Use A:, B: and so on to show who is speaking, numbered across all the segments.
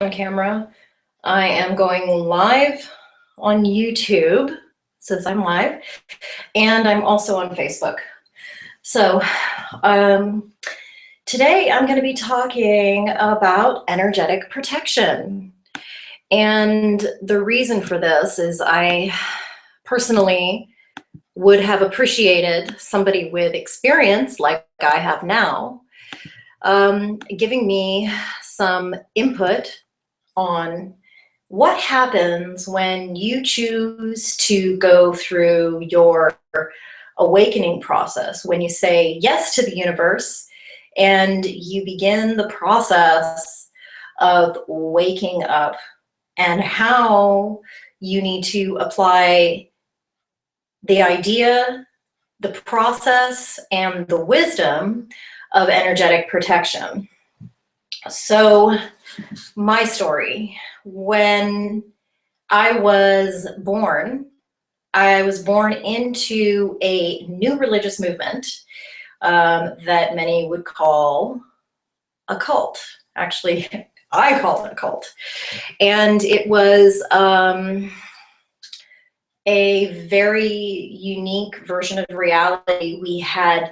A: on camera. I am going live on YouTube, since I'm live, and I'm also on Facebook. So today I'm going to be talking about energetic protection. And the reason for this is I personally would have appreciated somebody with experience like I have now giving me some input on what happens when you choose to go through your awakening process, when you say yes to the universe and you begin the process of waking up, and how you need to apply the idea, the process, and the wisdom of energetic protection. So my story, when I was born into a new religious movement that many would call a cult. Actually, I call it a cult. And it was a very unique version of reality. We had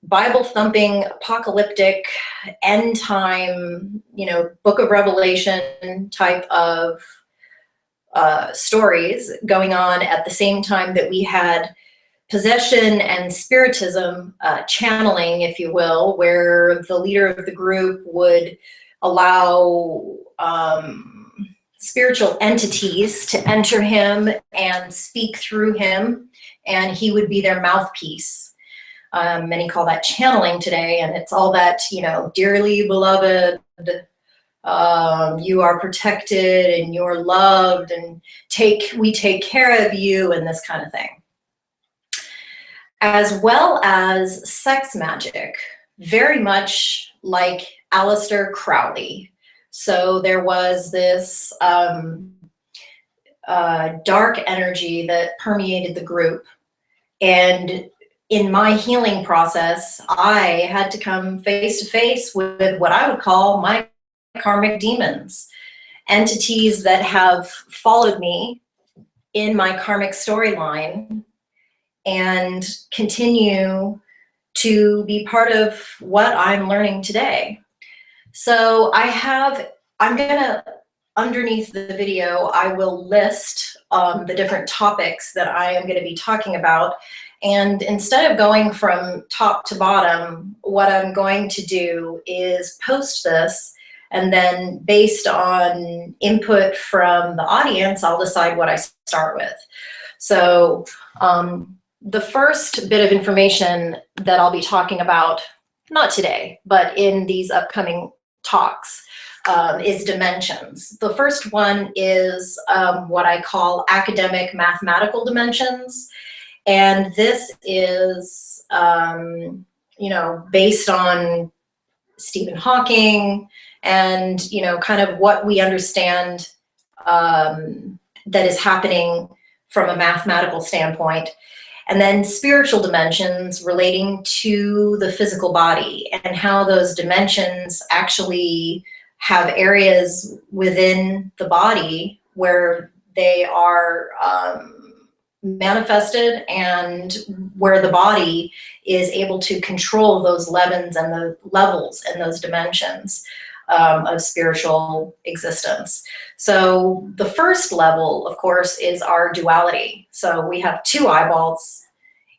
A: Bible-thumping, apocalyptic, end time, Book of Revelation type of stories going on at the same time that we had possession and spiritism channeling, if you will, where the leader of the group would allow spiritual entities to enter him and speak through him, and he would be their mouthpiece. Many call that channeling today, and it's all that, dearly beloved, you are protected and you're loved, and we take care of you, and this kind of thing. As well as sex magic, very much like Aleister Crowley. So there was this dark energy that permeated the group, and in my healing process, I had to come face to face with what I would call my karmic demons, entities that have followed me in my karmic storyline and continue to be part of what I'm learning today. So underneath the video, I will list the different topics that I am going to be talking about. And instead of going from top to bottom, what I'm going to do is post this, and then based on input from the audience, I'll decide what I start with. So the first bit of information that I'll be talking about, not today, but in these upcoming talks, is dimensions. The first one is what I call academic mathematical dimensions. And this is, based on Stephen Hawking and, kind of what we understand that is happening from a mathematical standpoint. And then spiritual dimensions relating to the physical body, and how those dimensions actually have areas within the body where they are manifested, and where the body is able to control those levels and the levels and those dimensions of spiritual existence. So the first level, of course, is our duality. So we have two eyeballs,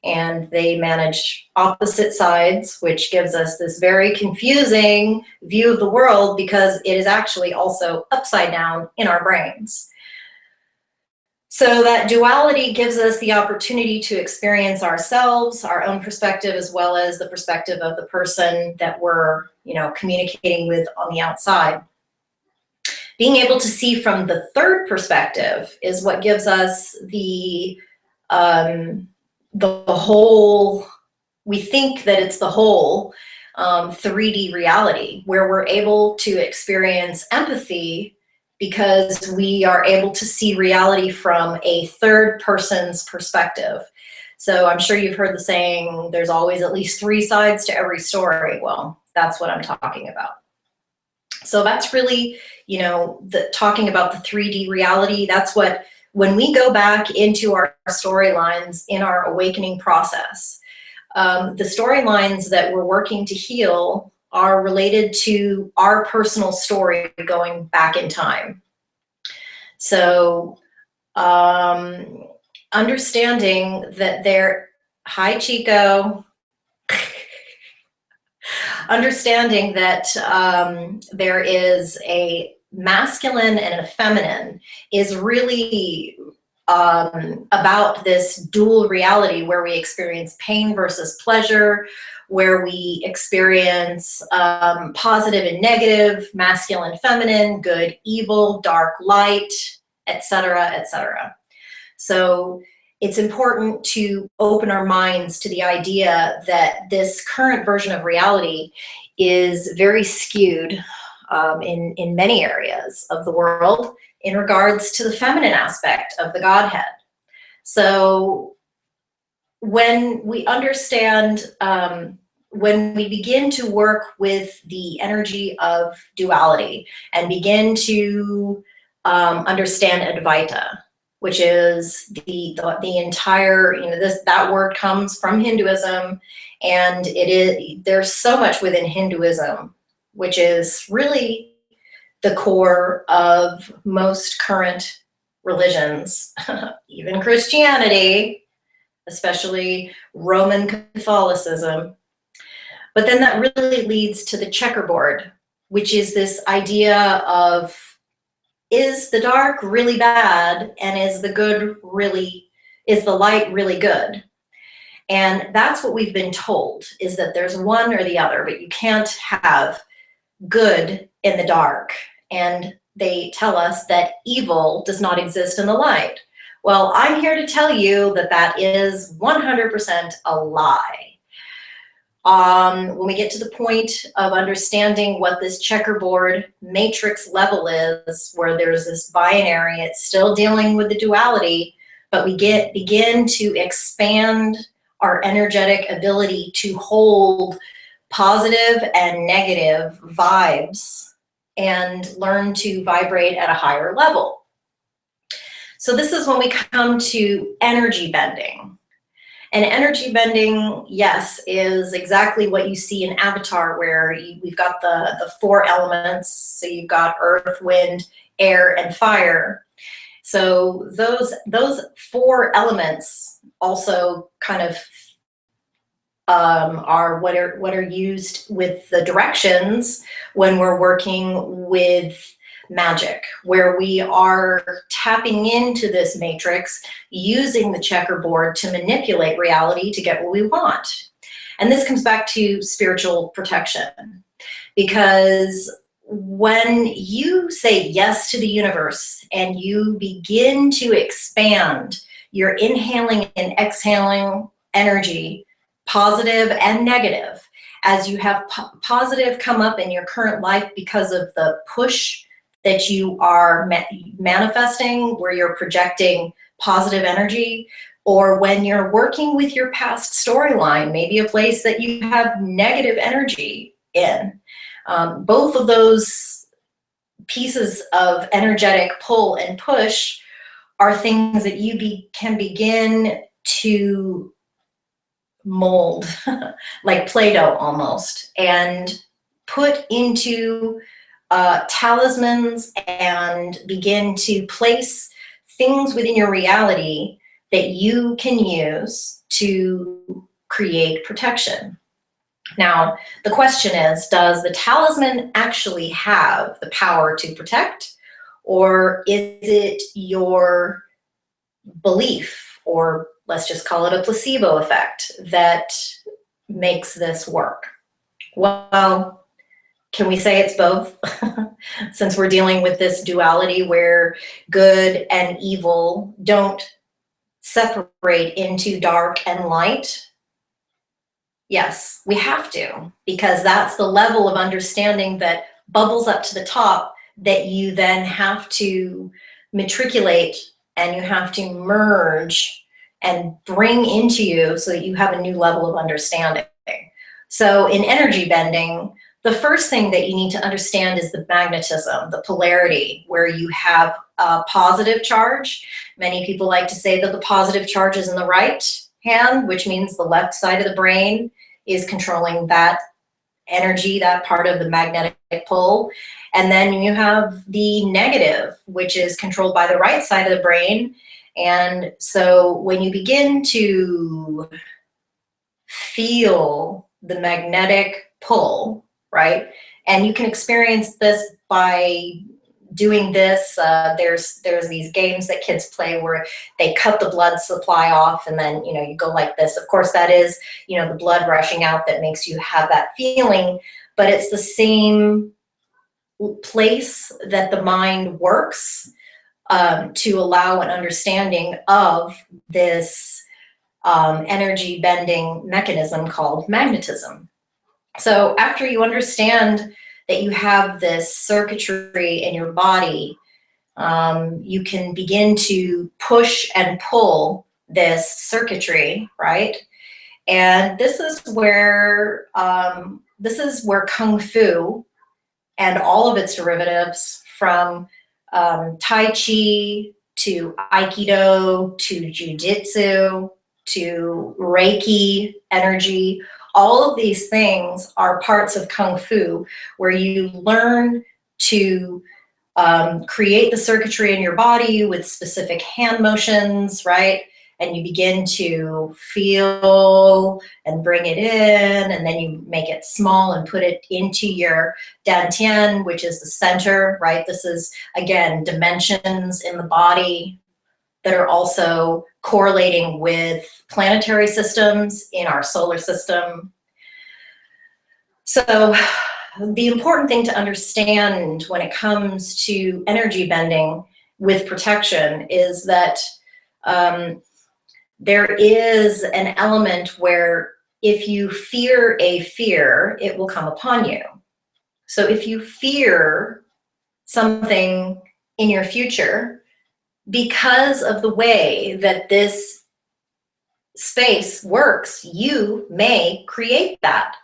A: and they manage opposite sides, which gives us this very confusing view of the world, because it is actually also upside down in our brains. So that duality gives us the opportunity to experience ourselves, our own perspective, as well as the perspective of the person that we're, communicating with on the outside. Being able to see from the third perspective is what gives us the whole, we think that it's the whole 3D reality, where we're able to experience empathy because we are able to see reality from a third person's perspective. So I'm sure you've heard the saying, there's always at least 3 sides to every story. Well, that's what I'm talking about. So that's really, you know, talking about the 3D reality. That's what, when we go back into our storylines in our awakening process, the storylines that we're working to heal are related to our personal story going back in time. So understanding that hi Chico, understanding that there is a masculine and a feminine is really about this dual reality where we experience pain versus pleasure, where we experience positive and negative, masculine, feminine, good, evil, dark, light, etc., etc. So it's important to open our minds to the idea that this current version of reality is very skewed in many areas of the world in regards to the feminine aspect of the Godhead. So when we understand, when we begin to work with the energy of duality and begin to understand Advaita, which is the entire, you know, that word comes from Hinduism, and there's so much within Hinduism, which is really the core of most current religions, even Christianity, especially Roman Catholicism. But then that really leads to the checkerboard, which is this idea of, is the dark really bad, and is the light really good? And that's what we've been told, is that there's one or the other, but you can't have good in the dark. And they tell us that evil does not exist in the light. Well, I'm here to tell you that that is 100% a lie. When we get to the point of understanding what this checkerboard matrix level is, where there's this binary, it's still dealing with the duality, but we begin to expand our energetic ability to hold positive and negative vibes and learn to vibrate at a higher level. So this is when we come to energy bending. And energy bending, yes, is exactly what you see in Avatar, where we've got the 4 elements. So you've got earth, wind, air, and fire. So those 4 elements also kind of are what are used with the directions when we're working with magic, where we are tapping into this matrix, using the checkerboard to manipulate reality to get what we want. And this comes back to spiritual protection, because when you say yes to the universe and you begin to expand your inhaling and exhaling energy, positive and negative, as you have positive come up in your current life because of the push that you are manifesting, where you're projecting positive energy, or when you're working with your past storyline, maybe a place that you have negative energy in. Both of those pieces of energetic pull and push are things that you can begin to mold, like Play-Doh almost, and put into talismans and begin to place things within your reality that you can use to create protection. Now, the question is, does the talisman actually have the power to protect, or is it your belief, or let's just call it a placebo effect, that makes this work? Well, can we say it's both? Since we're dealing with this duality where good and evil don't separate into dark and light. Yes, we have to, because that's the level of understanding that bubbles up to the top that you then have to matriculate and you have to merge and bring into you so that you have a new level of understanding. So in energy bending, The first thing that you need to understand is the magnetism, the polarity, where you have a positive charge. Many people like to say that the positive charge is in the right hand, which means the left side of the brain is controlling that energy, that part of the magnetic pull. And then you have the negative, which is controlled by the right side of the brain. And so when you begin to feel the magnetic pull, right? And you can experience this by doing this. There's these games that kids play where they cut the blood supply off, and then you go like this. Of course, that is the blood rushing out that makes you have that feeling, but it's the same place that the mind works to allow an understanding of this energy bending mechanism called magnetism. So after you understand that you have this circuitry in your body, you can begin to push and pull this circuitry, right? And this is where Kung Fu and all of its derivatives, from Tai Chi to Aikido to Jiu-Jitsu to Reiki energy, all of these things are parts of Kung Fu, where you learn to create the circuitry in your body with specific hand motions, right? And you begin to feel and bring it in, and then you make it small and put it into your dantian, which is the center, right? This is, again, dimensions in the body that are also correlating with planetary systems in our solar system. So the important thing to understand when it comes to energy bending with protection is that there is an element where if you fear a fear, it will come upon you. So if you fear something in your future, because of the way that this space works, you may create that.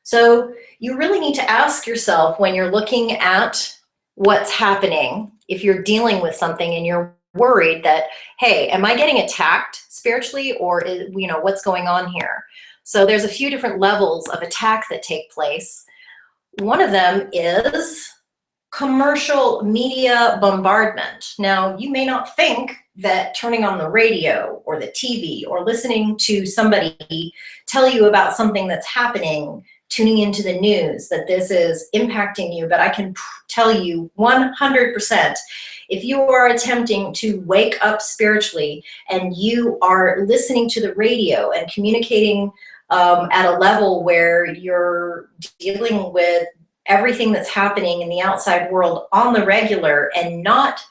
A: So you really need to ask yourself, when you're looking at what's happening, if you're dealing with something and you're worried that, hey, am I getting attacked spiritually, or what's going on here? So there's a few different levels of attack that take place. One of them is commercial media bombardment. Now, you may not think that turning on the radio or the TV or listening to somebody tell you about something that's happening, tuning into the news, that this is impacting you, but I can tell you 100%, if you are attempting to wake up spiritually and you are listening to the radio and communicating at a level where you're dealing with everything that's happening in the outside world on the regular and not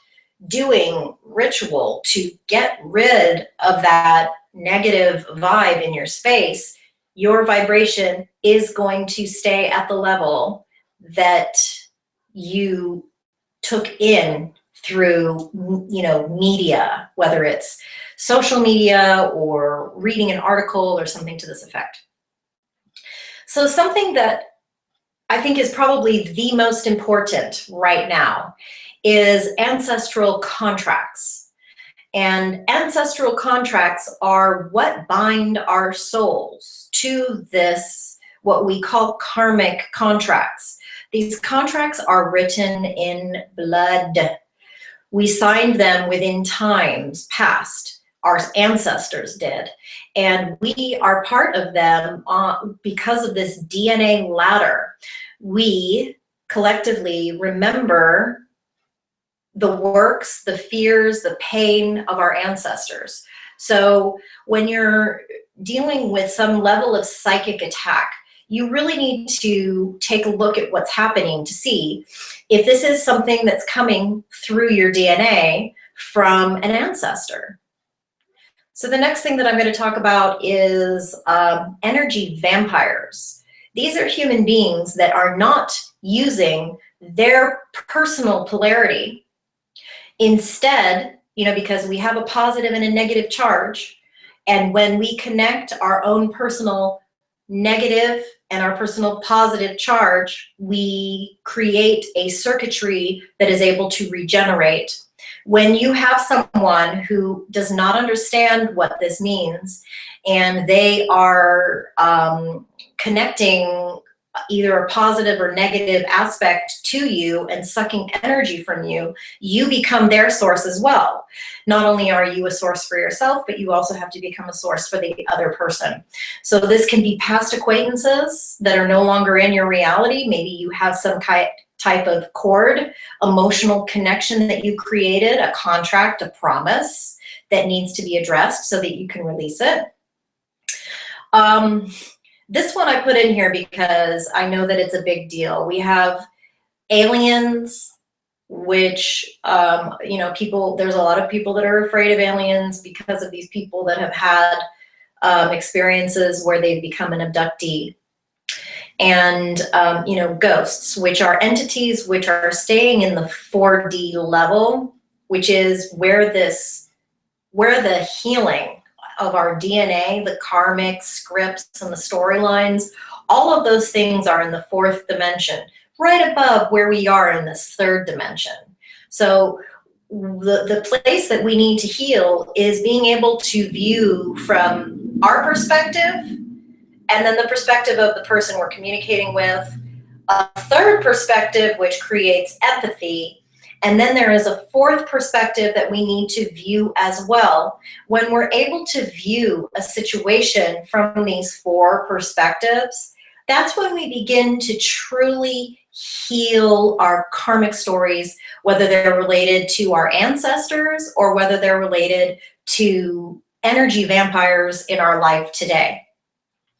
A: doing ritual to get rid of that negative vibe in your space, your vibration is going to stay at the level that you took in through media, whether it's social media or reading an article or something to this effect. So something that I think is probably the most important right now is ancestral contracts. And ancestral contracts are what bind our souls to this, what we call karmic contracts. These contracts are written in blood. We signed them within times past. Our ancestors did. And we are part of them because of this DNA ladder. We collectively remember the works, the fears, the pain of our ancestors. So when you're dealing with some level of psychic attack, you really need to take a look at what's happening to see if this is something that's coming through your DNA from an ancestor. So the next thing that I'm going to talk about is energy vampires. These are human beings that are not using their personal polarity. Instead, because we have a positive and a negative charge, and when we connect our own personal negative and our personal positive charge, we create a circuitry that is able to regenerate. When you have someone who does not understand what this means, and they are connecting either a positive or negative aspect to you and sucking energy from you, you become their source as well. Not only are you a source for yourself, but you also have to become a source for the other person. So this can be past acquaintances that are no longer in your reality. Maybe you have some type of cord, emotional connection that you created, a contract, a promise that needs to be addressed so that you can release it. This one I put in here because I know that it's a big deal. We have aliens, which, you know, there's a lot of people that are afraid of aliens because of these people that have had experiences where they've become an abductee. And, you know, ghosts, which are entities which are staying in the 4D level, which is where the healing of our DNA, the karmic scripts and the storylines, all of those things are in the 4th dimension, right above where we are in this 3rd dimension. So the place that we need to heal is being able to view from our perspective, and then the perspective of the person we're communicating with, a 3rd perspective which creates empathy, and then there is a 4th perspective that we need to view as well. When we're able to view a situation from these 4 perspectives, that's when we begin to truly heal our karmic stories, whether they're related to our ancestors or whether they're related to energy vampires in our life today.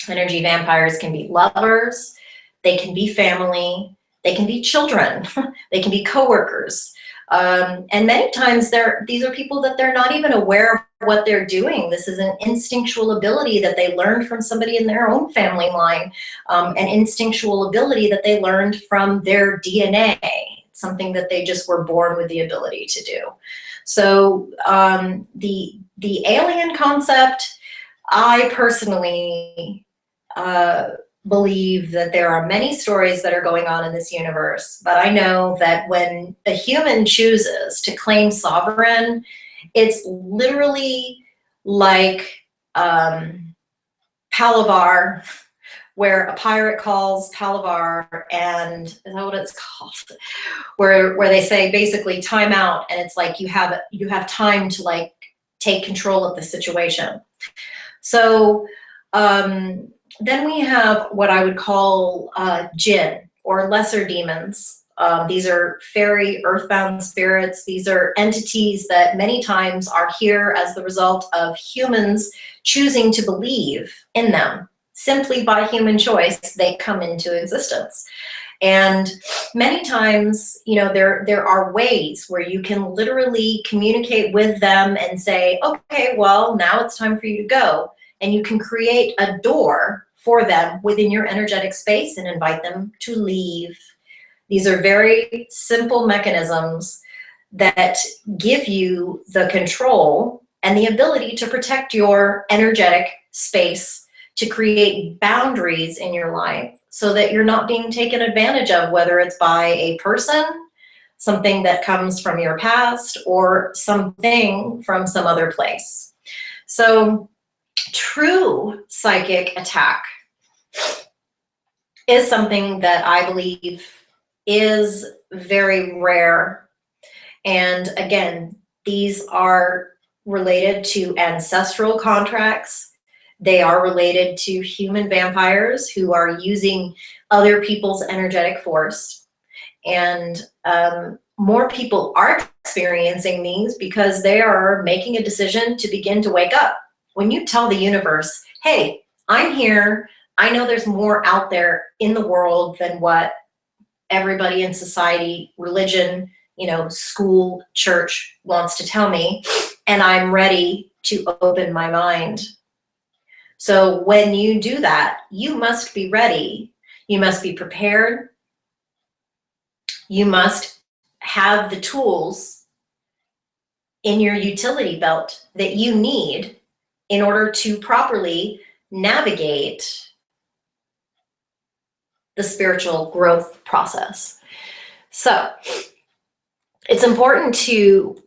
A: Energy vampires can be lovers, they can be family, they can be children, they can be coworkers. And many times these are people that they're not even aware of what they're doing. This is an instinctual ability that they learned from somebody in their own family line, an instinctual ability that they learned from their DNA, something that they just were born with the ability to do. So the alien concept, I personally believe that there are many stories that are going on in this universe, but I know that when a human chooses to claim sovereign, it's literally like Palavar, where a pirate calls Palavar, and is that what it's called? Where they say basically time out, and it's like you have time to like take control of the situation. So then we have what I would call jinn, or lesser demons. These are fairy, earthbound spirits. These are entities that many times are here as the result of humans choosing to believe in them. Simply by human choice, they come into existence. And many times, you know, there are ways where you can literally communicate with them and say, okay, well, now it's time for you to go. And you can create a door for them within your energetic space and invite them to leave. These are very simple mechanisms that give you the control and the ability to protect your energetic space, to create boundaries in your life so that you're not being taken advantage of, whether it's by a person, something that comes from your past, or something from some other place. So true psychic attack is something that I believe is very rare. And again, these are related to ancestral contracts. They are related to human vampires who are using other people's energetic force. And more people are experiencing these because they are making a decision to begin to wake up. When you tell the universe, hey, I'm here, I know there's more out there in the world than what everybody in society, religion, you know, school, church wants to tell me, and I'm ready to open my mind. So when you do that, you must be ready. You must be prepared. You must have the tools in your utility belt that you need in order to properly navigate the spiritual growth process. So it's important to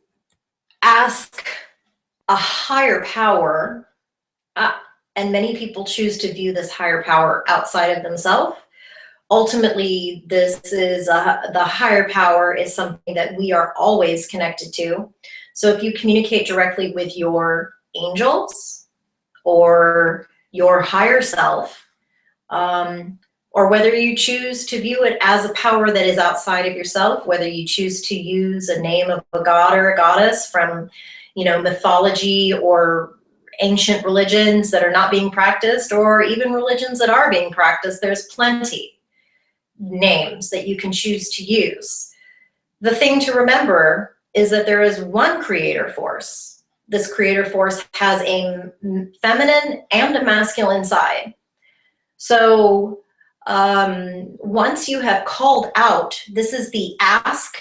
A: ask a higher power, and many people choose to view this higher power outside of themselves. Ultimately, this is the higher power is something that we are always connected to. So if you communicate directly with your angels or your higher self, or whether you choose to view it as a power that is outside of yourself, whether you choose to use a name of a god or a goddess from, mythology or ancient religions that are not being practiced, or even religions that are being practiced, there's plenty names that you can choose to use. The thing to remember is that there is one creator force. This creator force has a feminine and a masculine side. So once you have called out, this is the ask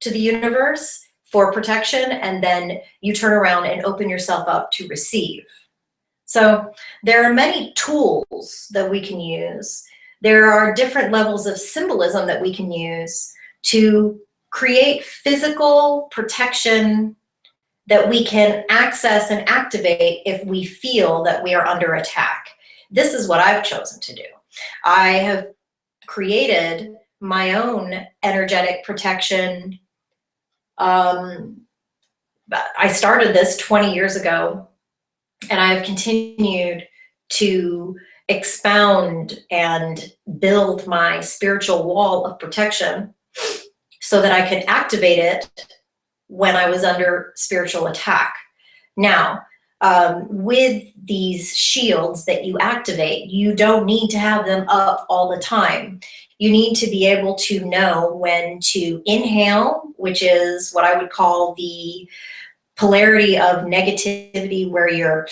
A: to the universe for protection, and then you turn around and open yourself up to receive. So there are many tools that we can use. There are different levels of symbolism that we can use to create physical protection that we can access and activate if we feel that we are under attack. This is what I've chosen to do. I have created my own energetic protection. I started this 20 years ago, and I have continued to expound and build my spiritual wall of protection so that I could activate it when I was under spiritual attack. Now, with these shields that you activate, you don't need to have them up all the time. You need to be able to know when to inhale, which is what I would call the polarity of negativity, where you're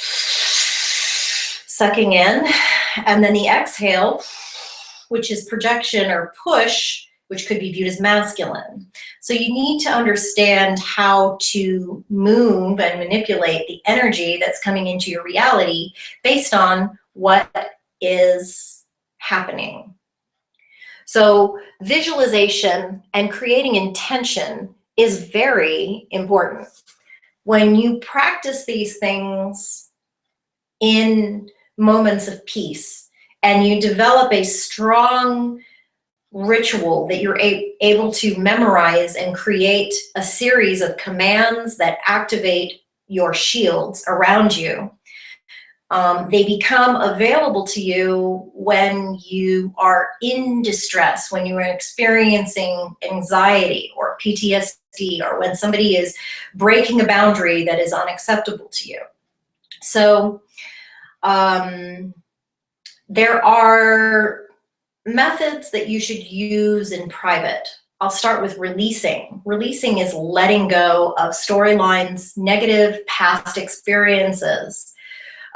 A: sucking in, and then the exhale, which is projection or push, which could be viewed as masculine. So you need to understand how to move and manipulate the energy that's coming into your reality based on what is happening. So visualization and creating intention is very important. When you practice these things in moments of peace and you develop a strong ritual that you're able to memorize and create a series of commands that activate your shields around you, they become available to you when you are in distress, when you are experiencing anxiety or PTSD, or when somebody is breaking a boundary that is unacceptable to you. So there are methods that you should use in private. I'll start with releasing. Releasing is letting go of storylines, negative past experiences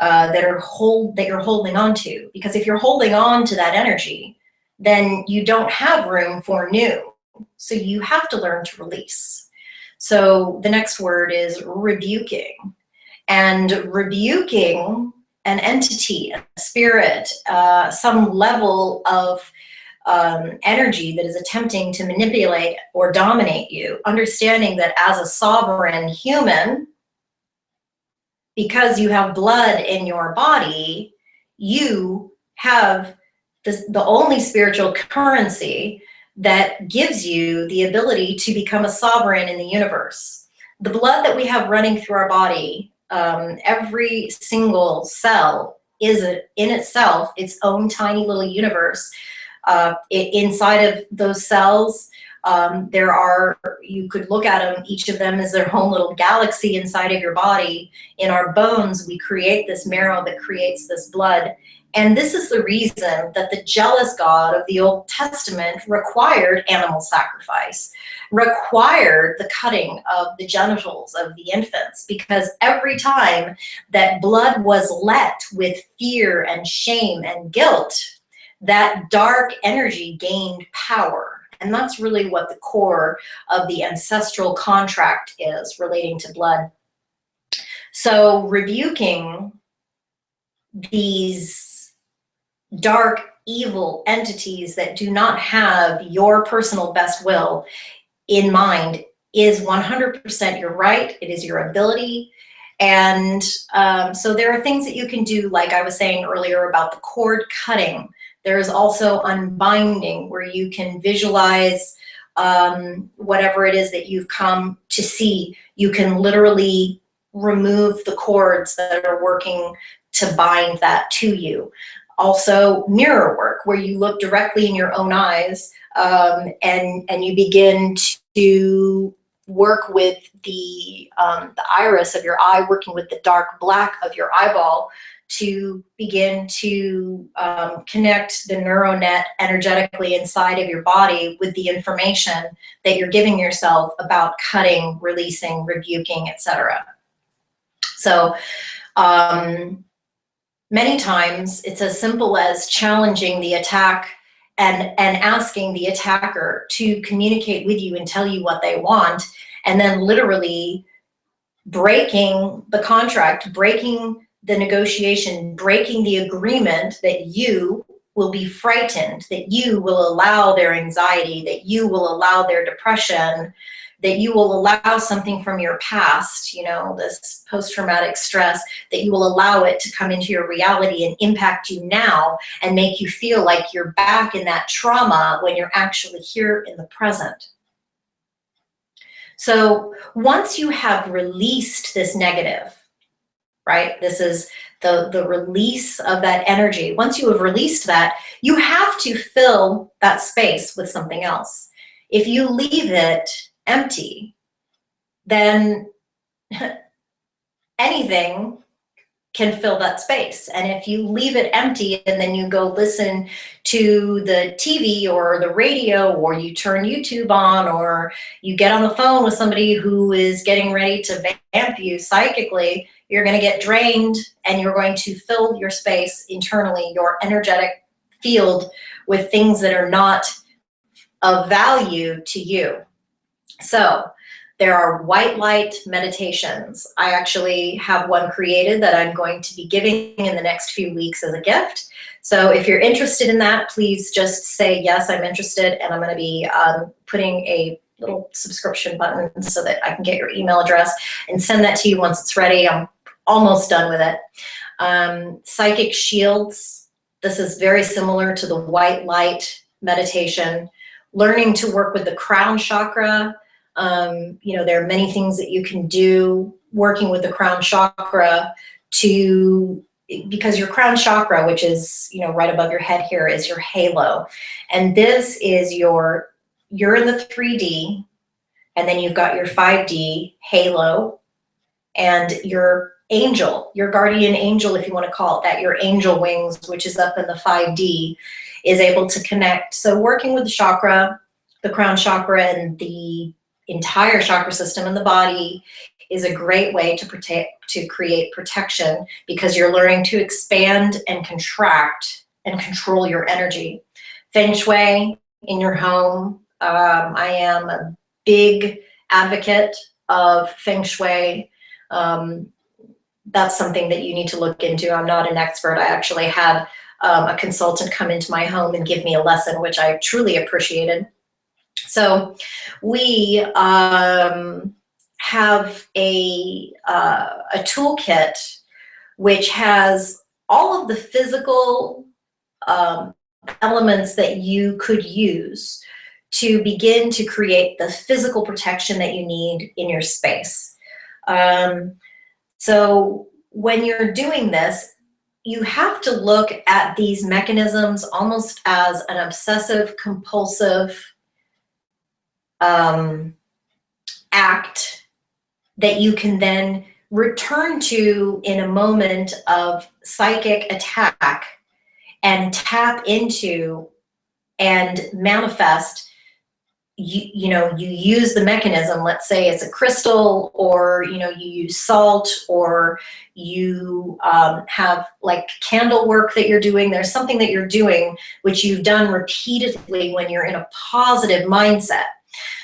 A: that you're holding on to. Because if you're holding on to that energy, then you don't have room for new. So you have to learn to release. So the next word is rebuking. And rebuking an entity, a spirit, some level of energy that is attempting to manipulate or dominate you, understanding that as a sovereign human, because you have blood in your body, you have the only spiritual currency that gives you the ability to become a sovereign in the universe. The blood that we have running through our body, every single cell is in itself its own tiny little universe. Inside of those cells, you could look at them, each of them is their own little galaxy inside of your body. In our bones, we create this marrow that creates this blood. And this is the reason that the jealous God of the Old Testament required animal sacrifice, required the cutting of the genitals of the infants, because every time that blood was let with fear and shame and guilt, that dark energy gained power. And that's really what the core of the ancestral contract is relating to blood. So rebuking these dark evil entities that do not have your personal best will in mind is 100% your right. It is your ability. And so there are things that you can do, like I was saying earlier about the cord cutting. There is also unbinding, where you can visualize whatever it is that you've come to see. You can literally remove the cords that are working to bind that to you. Also mirror work, where you look directly in your own eyes and you begin to work with the iris of your eye, working with the dark black of your eyeball to begin to connect the neuronet energetically inside of your body with the information that you're giving yourself about cutting, releasing, rebuking, etc. So many times it's as simple as challenging the attack and asking the attacker to communicate with you and tell you what they want, and then literally breaking the contract, breaking the negotiation, breaking the agreement that you will be frightened, that you will allow their anxiety, that you will allow their depression, that you will allow something from your past, you know, this post-traumatic stress, that you will allow it to come into your reality and impact you now and make you feel like you're back in that trauma when you're actually here in the present. So once you have released this negative, right, this is the release of that energy. Once you have released that, you have to fill that space with something else. If you leave it empty, then anything can fill that space. And if you leave it empty and then you go listen to the TV or the radio, or you turn YouTube on, or you get on the phone with somebody who is getting ready to vamp you psychically, you're going to get drained and you're going to fill your space internally, your energetic field, with things that are not of value to you. So there are white light meditations. I actually have one created that I'm going to be giving in the next few weeks as a gift. So if you're interested in that, please just say, yes, I'm interested. And I'm going to be putting a little subscription button so that I can get your email address and send that to you once it's ready. I'm almost done with it. Psychic shields. This is very similar to the white light meditation. Learning to work with the crown chakra. You know, there are many things that you can do working with the crown chakra because your crown chakra, which is, you know, right above your head here, is your halo. And this is you're in the 3D, and then you've got your 5D halo, and your angel, your guardian angel, if you want to call it that, your angel wings, which is up in the 5D, is able to connect. So working with the chakra, the crown chakra, and the entire chakra system in the body is a great way to create protection, because you're learning to expand and contract and control your energy. Feng Shui in your home. I am a big advocate of Feng Shui. That's something that you need to look into. I'm not an expert. I actually had a consultant come into my home and give me a lesson, which I truly appreciated. So we have a toolkit which has all of the physical elements that you could use to begin to create the physical protection that you need in your space. So when you're doing this, you have to look at these mechanisms almost as an obsessive compulsive act that you can then return to in a moment of psychic attack and tap into and manifest. You know, you use the mechanism, let's say it's a crystal, or, you know, you use salt, or you have like candle work that you're doing. There's something that you're doing which you've done repeatedly when you're in a positive mindset,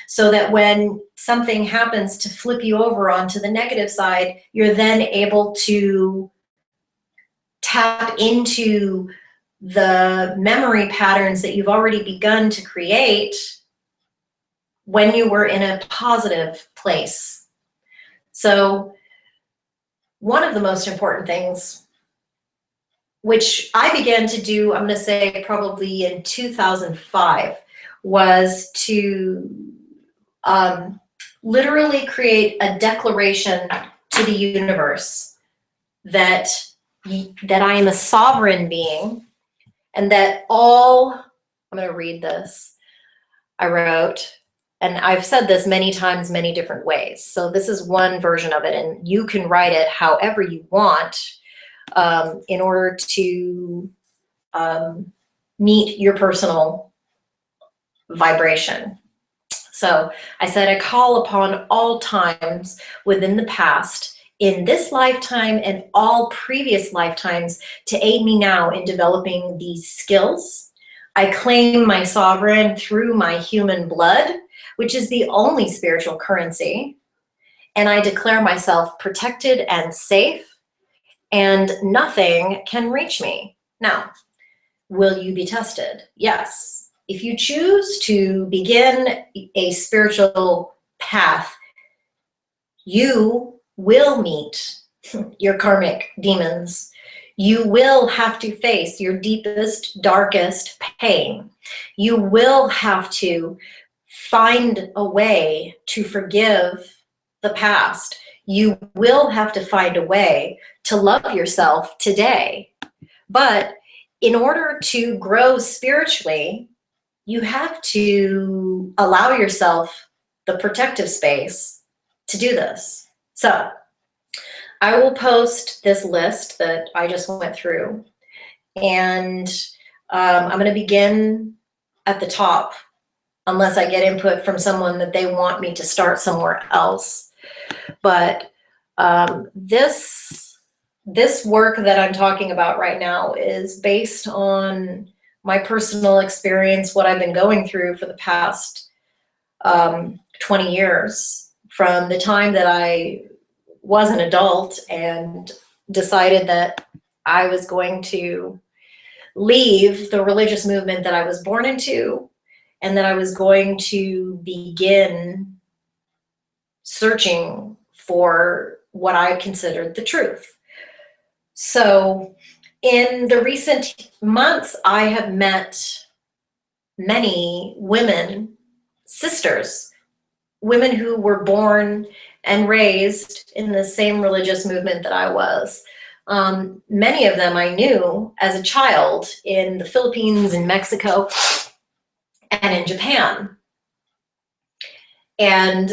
A: so that when something happens to flip you over onto the negative side, you're then able to tap into the memory patterns that you've already begun to create when you were in a positive place. So one of the most important things, which I began to do, I'm going to say probably in 2005, was to literally create a declaration to the universe that I am a sovereign being, and that all, I'm going to read this, I wrote, and I've said this many times, many different ways. So this is one version of it, and you can write it however you want in order to meet your personal vibration. So I said, I call upon all times within the past, in this lifetime and all previous lifetimes, to aid me now in developing these skills. I claim my sovereign through my human blood, which is the only spiritual currency. And I declare myself protected and safe, and nothing can reach me. Now, will you be tested? Yes. If you choose to begin a spiritual path, you will meet your karmic demons. You will have to face your deepest, darkest pain. You will have to find a way to forgive the past. You will have to find a way to love yourself today. But in order to grow spiritually, you have to allow yourself the protective space to do this. So I will post this list that I just went through, and I'm going to begin at the top, unless I get input from someone that they want me to start somewhere else. But this work that I'm talking about right now is based on my personal experience, what I've been going through for the past 20 years, from the time that I was an adult and decided that I was going to leave the religious movement that I was born into, and that I was going to begin searching for what I considered the truth. So in the recent months, I have met many women, sisters, women who were born and raised in the same religious movement that I was. Many of them I knew as a child in the Philippines, in Mexico, and in Japan. And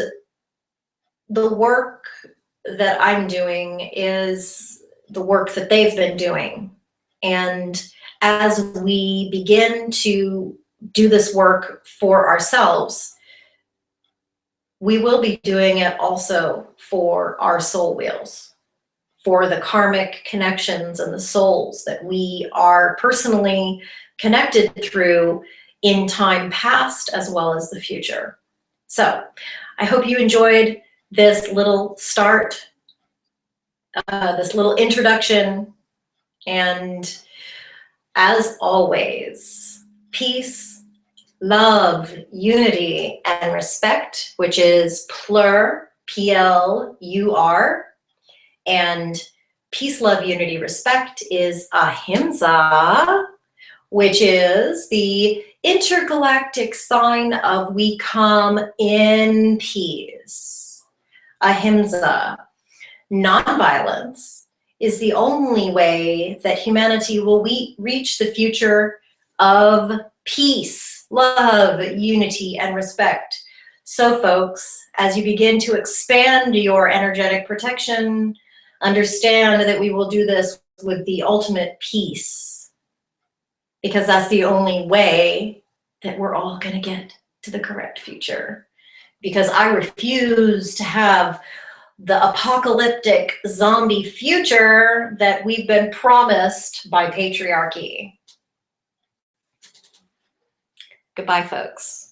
A: the work that I'm doing is the work that they've been doing. And as we begin to do this work for ourselves, we will be doing it also for our soul wheels, for the karmic connections and the souls that we are personally connected through in time past as well as the future. So I hope you enjoyed this little start, this little introduction, and as always, peace, love, unity, and respect, which is plur, P-L-U-R, and peace, love, unity, respect is ahimsa, which is the intergalactic sign of we come in peace. Ahimsa, nonviolence, is the only way that humanity will reach the future of peace, love, unity, and respect. So folks, as you begin to expand your energetic protection, understand that we will do this with the ultimate peace, because that's the only way that we're all going to get to the correct future. Because I refuse to have the apocalyptic zombie future that we've been promised by patriarchy. Goodbye, folks.